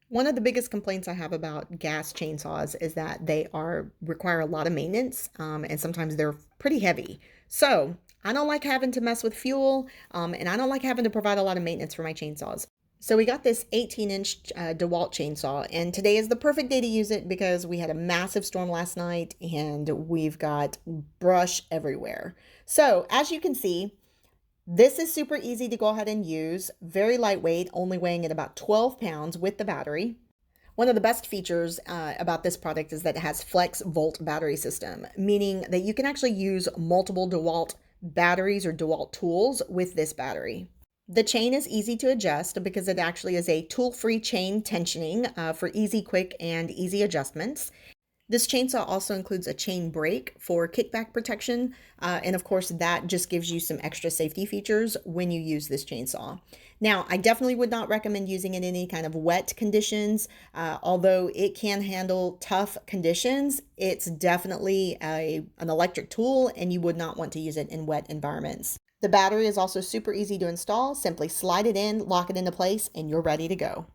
One of the biggest complaints I have about gas chainsaws is that they are require a lot of maintenance, and sometimes they're pretty heavy. So I don't like having to mess with fuel, and I don't like having to provide a lot of maintenance for my chainsaws. So we got this 18-inch Dewalt chainsaw, and today is the perfect day to use it because we had a massive storm last night, and we've got brush everywhere. So as you can see, this is super easy to go ahead and use, very lightweight, only weighing at about 12 pounds with the battery. One of the best features about this product is that it has flex volt battery system, meaning that you can actually use multiple DeWalt batteries or DeWalt tools with this battery. The chain is easy to adjust because it actually is a tool-free chain tensioning for easy, quick, and easy adjustments. This chainsaw also includes a chain brake for kickback protection, and of course that just gives you some extra safety features when you use this chainsaw. Now, I definitely would not recommend using it in any kind of wet conditions. Although it can handle tough conditions, it's definitely an electric tool and you would not want to use it in wet environments. The battery is also super easy to install. Simply slide it in, lock it into place, and you're ready to go.